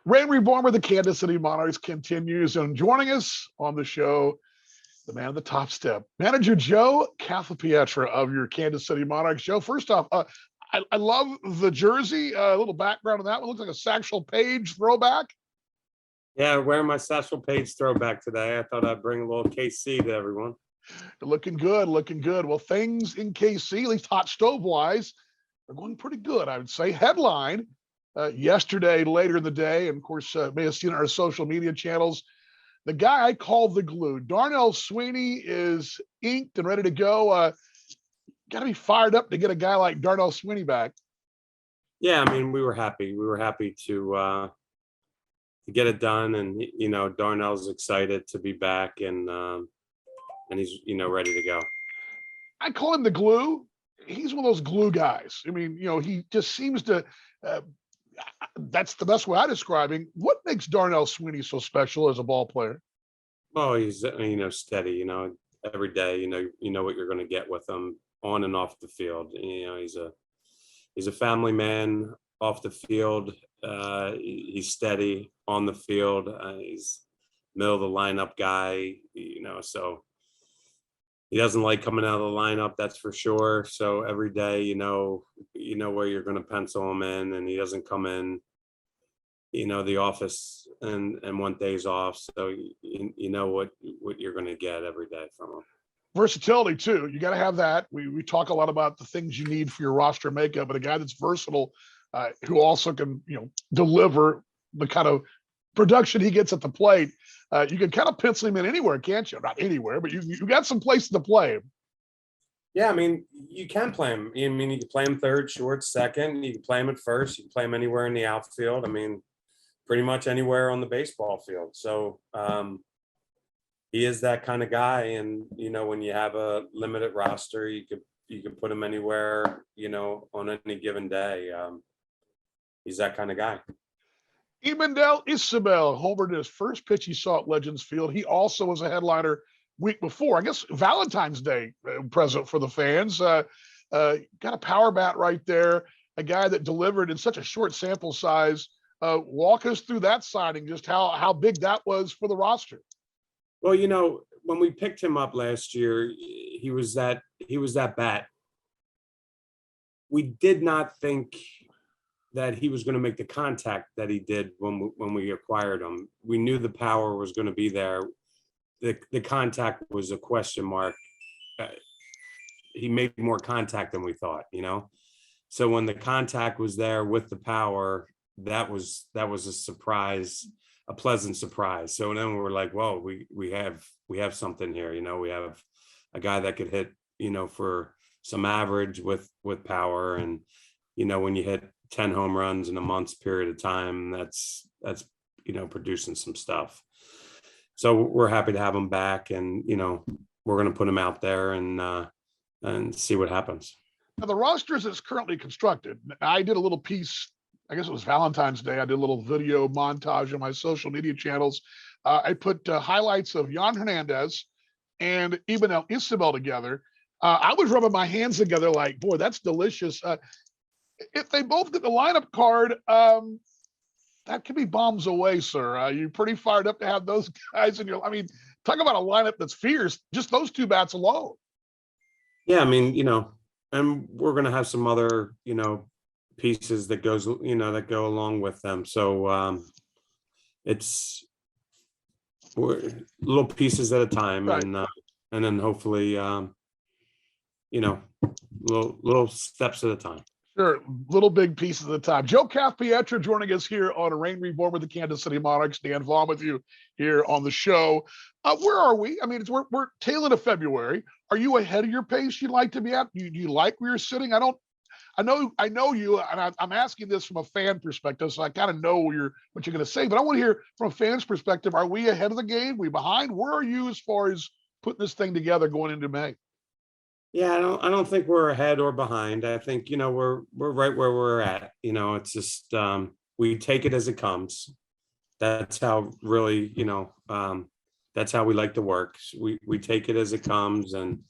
Rain Reborn with the Kansas City Monarchs continues, and joining us on the show, the man of the top step, manager Joe Calfapietra of your Kansas City Monarchs. Joe, first off, I love the jersey. A little background on that one. Looks like a Satchel Paige throwback. Yeah, wearing my Satchel Paige throwback today. I thought I'd bring a little KC to everyone. Looking good, looking good. Well, things in KC, at least hot stove wise, are going pretty good, I would say. Headline yesterday, later in the day, and of course, may have seen our social media channels. The guy I call the glue, Darnell Sweeney, is inked and ready to go. Got to be fired up to get a guy like Darnell Sweeney back. Yeah, I mean, we were happy. We were happy to get it done, and Darnell's excited to be back, and he's ready to go. I call him the glue. He's one of those glue guys. I mean, he just seems to. That's the best way I describe him. What makes Darnell Sweeney so special as a ball player? Well, he's steady. Every day, you know what you're going to get with him on and off the field. He's a family man off the field. He's steady on the field. He's middle of the lineup guy. So he doesn't like coming out of the lineup, that's for sure. So every day, you know where you're going to pencil him in, and he doesn't come in, the office and want days off. So you know what you're going to get every day from him. Versatility too. You got to have that. We talk a lot about the things you need for your roster makeup, but a guy that's versatile, who also can deliver the kind of production he gets at the plate. You can kind of pencil him in anywhere, can't you? Not anywhere, but you got some places to play him. Yeah, I mean, you can play him. I mean, you can play him third, short, second. You can play him at first. You can play him anywhere in the outfield. I mean, pretty much anywhere on the baseball field. So he is that kind of guy. And when you have a limited roster, you could put him anywhere. On any given day. He's that kind of guy. Emmanuel Isabel homered his first pitch he saw at Legends Field. He also was a headliner week before, I guess Valentine's Day present for the fans. Got a power bat right there, a guy that delivered in such a short sample size. Walk us through that signing, just how big that was for the roster. Well, when we picked him up last year, he was that bat. We did not think that he was going to make the contact that he did when we acquired him. We knew the power was going to be there. The contact was a question mark. He made more contact than we thought, So when the contact was there with the power, that was a surprise, a pleasant surprise. So then we were like, whoa, we have something here. We have a guy that could hit, for some average with power. And, when you hit 10 home runs in a month's period of time, that's producing some stuff. So we're happy to have him back, and we're going to put him out there and see what happens. Now, the roster as it's currently constructed, I did a little piece, I guess it was Valentine's Day. I did a little video montage on my social media channels. I put highlights of Yan Hernandez and Emmanuel Isabel together. I was rubbing my hands together like, boy, that's delicious. If they both get the lineup card, that could be bombs away, sir. Are you pretty fired up to have those guys in your? I mean, talk about a lineup that's fierce. Just those two bats alone. Yeah, I mean, and we're going to have some other, pieces that that go along with them. So we're little pieces at a time, right. And then hopefully, little steps at a time. Sure, little big pieces at a time. Joe Calfapietra joining us here on A Rain Reborn with the Kansas City Monarchs. Dan Vaughn with you here on the show. Where are we? I mean, we're tail end of February. Are you ahead of your pace you'd like to be at? Do you like where you're sitting? I know you, and I'm asking this from a fan perspective, so I kind of know what you're going to say. But I want to hear from a fan's perspective. Are we ahead of the game? We behind? Where are you as far as putting this thing together going into May? Yeah, I don't think we're ahead or behind. I think, we're right where we're at. It's just we take it as it comes. That's how really, that's how we like to work. We take it as it comes, and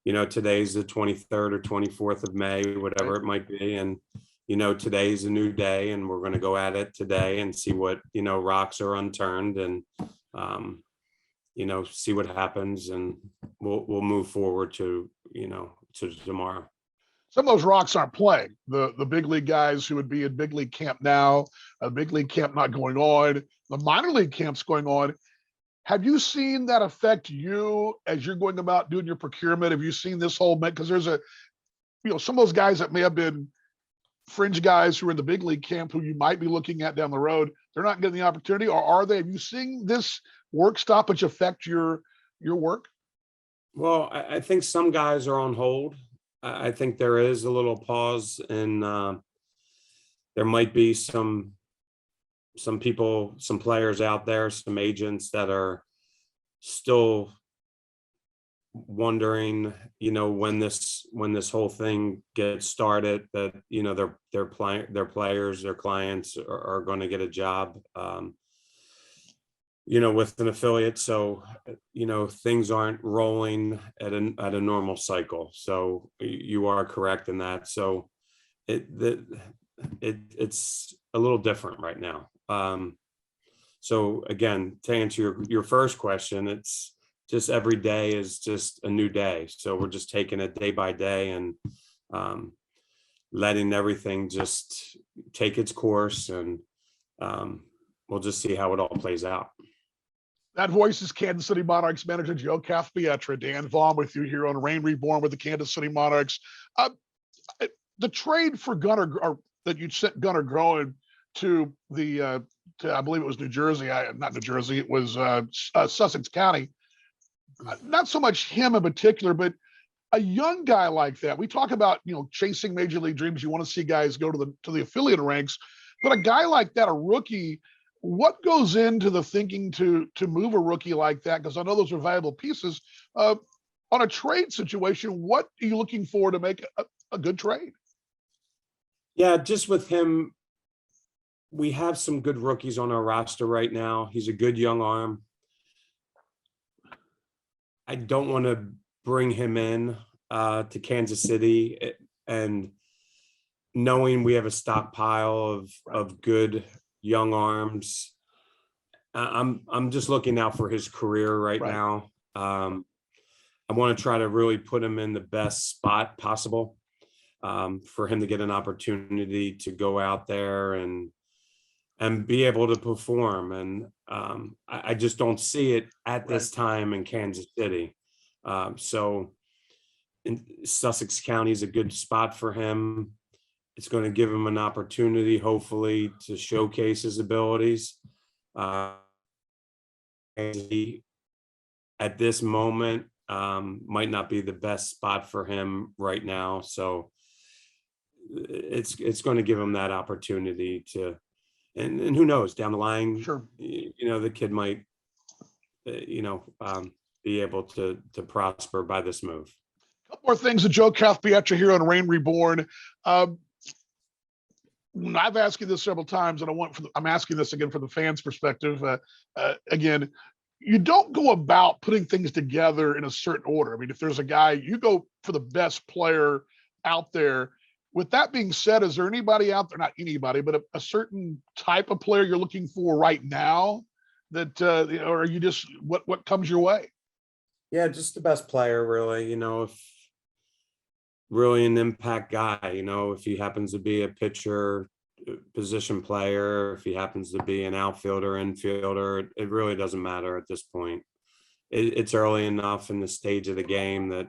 today's the 23rd or 24th of May, whatever it might be, and today's a new day and we're going to go at it today and see what, rocks are unturned and, see what happens, and we'll move forward to tomorrow. Some of those rocks aren't playing. The big league guys who would be in big league camp now, a big league camp not going on, the minor league camps going on. Have you seen that affect you as you're going about doing your procurement? Have you seen this whole, because there's some of those guys that may have been fringe guys who are in the big league camp who you might be looking at down the road, they're not getting the opportunity, or are they? Have you seen this work stoppage affect your work? Well, I think some guys are on hold. I think there is a little pause, and there might be some people, some players out there, some agents that are still wondering, when this whole thing gets started, that their players, their clients are going to get a job, with an affiliate. So, things aren't rolling at a normal cycle. So you are correct in that. So it's a little different right now. So again, to answer your first question, it's just every day is just a new day. So we're just taking it day by day and letting everything just take its course, and we'll just see how it all plays out. That voice is Kansas City Monarchs manager Joe Calfapietra. Dan Vaughn with you here on Rain Reborn with the Kansas City Monarchs. The trade for Gunnar, or that you sent Gunnar Groen to the to, I believe it was New Jersey, not New Jersey, it was Sussex County. Not so much him in particular, but a young guy like that. We talk about chasing major league dreams. You want to see guys go to the affiliate ranks, but a guy like that, a rookie. What goes into the thinking to move a rookie like that? Because I know those are valuable pieces. On a trade situation, what are you looking for to make a good trade? Yeah, just with him, we have some good rookies on our roster right now. He's a good young arm. I don't want to bring him in to Kansas City and knowing we have a stockpile of good young arms. I'm just looking out for his career right now. I want to try to really put him in the best spot possible for him to get an opportunity to go out there and be able to perform. And I just don't see it at this time in Kansas City. So in Sussex County is a good spot for him. It's going to give him an opportunity, hopefully, to showcase his abilities. At this moment, might not be the best spot for him right now. So it's going to give him that opportunity to, and who knows, down the line, Sure, the kid might, be able to prosper by this move. a couple more things to Joe Calfapietra here on Rain Reborn. I've asked you this several times, and I'm asking this again from the fans' perspective. Again, you don't go about putting things together in a certain order. I mean, if there's a guy, you go for the best player out there. With that being said, is there anybody out there, not anybody, but a certain type of player you're looking for right now that, or are you just, what comes your way? Yeah, just the best player, really. If really an impact guy, if he happens to be a pitcher, position player, if he happens to be an outfielder, infielder, it really doesn't matter at this point. It's early enough in the stage of the game that,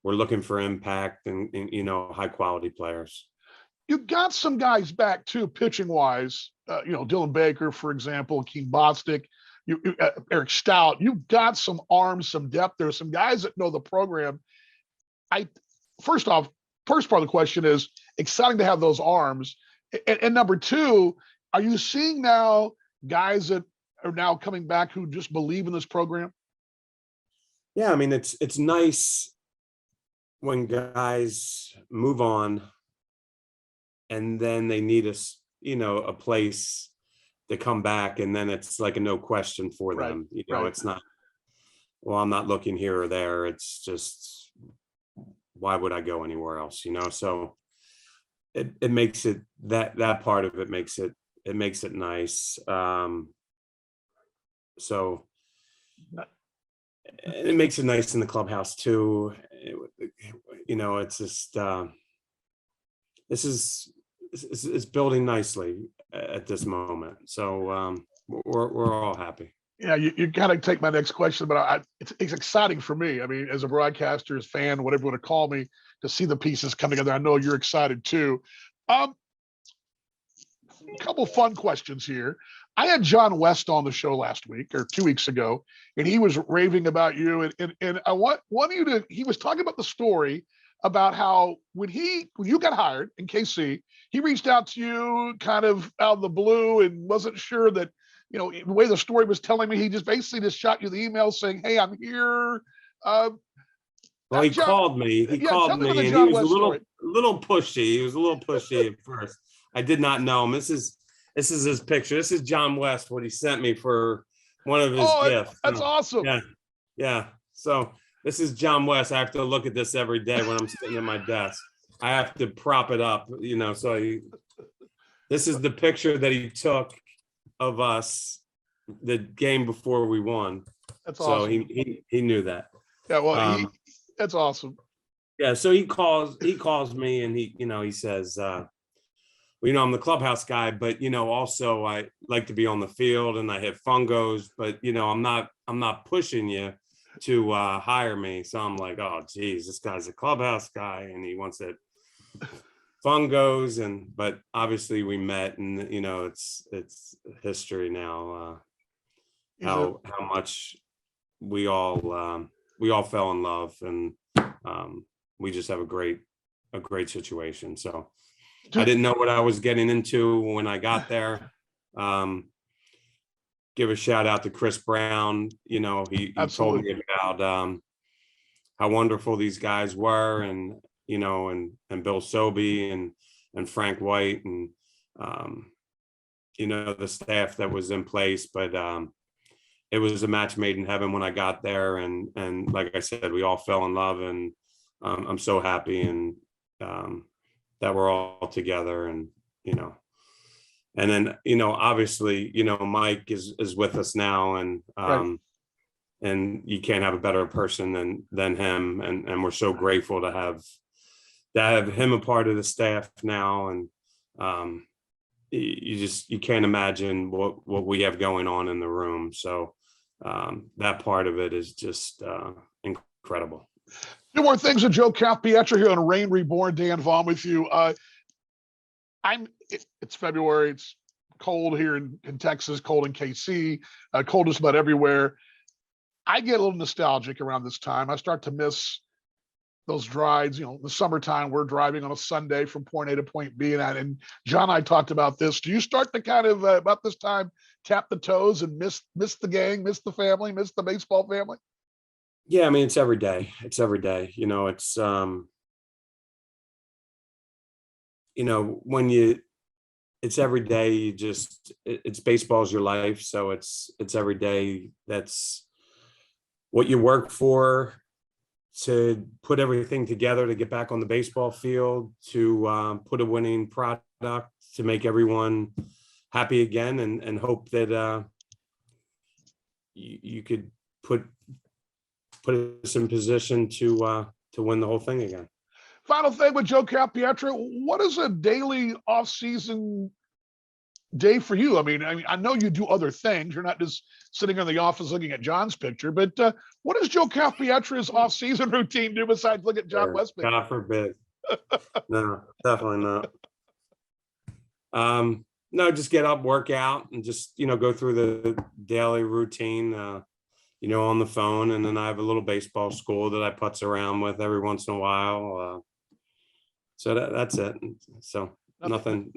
we're looking for impact and high quality players. You got some guys back too, pitching wise, Dylan Baker, for example, Keem Bostic, Eric Stout. You've got some arms, some depth. There's some guys that know the program. First part of the question is exciting to have those arms. And number two, are you seeing now guys that are now coming back who just believe in this program? Yeah, I mean, it's nice when guys move on and then they need a place to come back, and then it's like a no question for them. It's not, well, I'm not looking here or there. It's just, why would I go anywhere else? So it makes it that part of it makes it nice. So it makes it nice in the clubhouse too. It's just it's building nicely at this moment. So we're all happy. Yeah, you kind of take my next question, but it's exciting for me. I mean, as a broadcaster, as fan, whatever you want to call me, to see the pieces come together. I know you're excited too. A couple fun questions here. I had John West on the show last week or 2 weeks ago, and he was raving about you. And I want you to. He was talking about the story about how when you got hired in KC, he reached out to you kind of out of the blue and wasn't sure that. The way the story was telling me, he just basically just shot you the email saying, "Hey, I'm here." Well, he John, called me. He yeah, called tell me about me, the and he John was a West story. little pushy. He was a little pushy at first. I did not know him. This is his picture. This is John West, what he sent me for one of his gifts. That's awesome. Yeah. So this is John West. I have to look at this every day when I'm sitting at my desk. I have to prop it up, this is the picture that he took of us the game before we won. That's awesome. So he knew that. Yeah, well, that's awesome. Yeah, so he calls me and he says, I'm the clubhouse guy, but also I like to be on the field and I hit fungos, but I'm not pushing you to hire me. So I'm like, oh geez, this guy's a clubhouse guy and he wants it fungos, but obviously we met and it's history now. How much we all fell in love, and we just have a great situation. So I didn't know what I was getting into when I got there. Give a shout out to Chris Brown. He told me about how wonderful these guys were, and and Bill Sobey and Frank White and the staff that was in place, but it was a match made in heaven when I got there, and like I said, we all fell in love, and I'm so happy and that we're all together, and then obviously Mike is with us now, and right. And you can't have a better person than him, and we're so grateful to have him a part of the staff now, and you can't imagine what we have going on in the room. So that part of it is just incredible. Two more things with Joe Calfapietra here on Rain Reborn. Dan Vaughn with you. It's February. It's cold here in Texas, cold in KC, cold just about everywhere. I get a little nostalgic around this time. I start to miss those drives. The summertime, we're driving on a Sunday from point A to point B, and John and I talked about this. Do you start to kind of about this time tap the toes and miss the gang, miss the family, miss the baseball family? Yeah, I mean, it's every day. It's every day. It's when it's every day. It's baseball's your life, so it's every day. That's what you work for, to put everything together to get back on the baseball field, to put a winning product, to make everyone happy again, and hope that you could put us in position to win the whole thing again. Final thing with Joe Calfapietra, what is a daily off-season day for you? I mean, I know you do other things. You're not just sitting in the office looking at John's picture, but what does Joe Calfapietra's off-season routine do besides look at John West's picture? God forbid. No, definitely not. No, just get up, work out, and just go through the daily routine. On the phone, and then I have a little baseball school that I putz around with every once in a while. So that's it. So nothing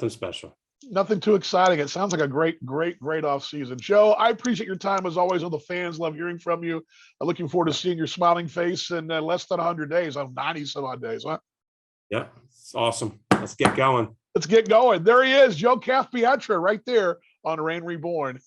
special. Nothing too exciting. It sounds like a great off season. Joe, I appreciate your time as always with the fans. Love hearing from you. I'm looking forward to seeing your smiling face in less than 100 days. I'm 90 some odd days, huh? Yeah, it's awesome. Let's get going. Let's get going. There he is, Joe Calfapietra, right there on Rain Reborn.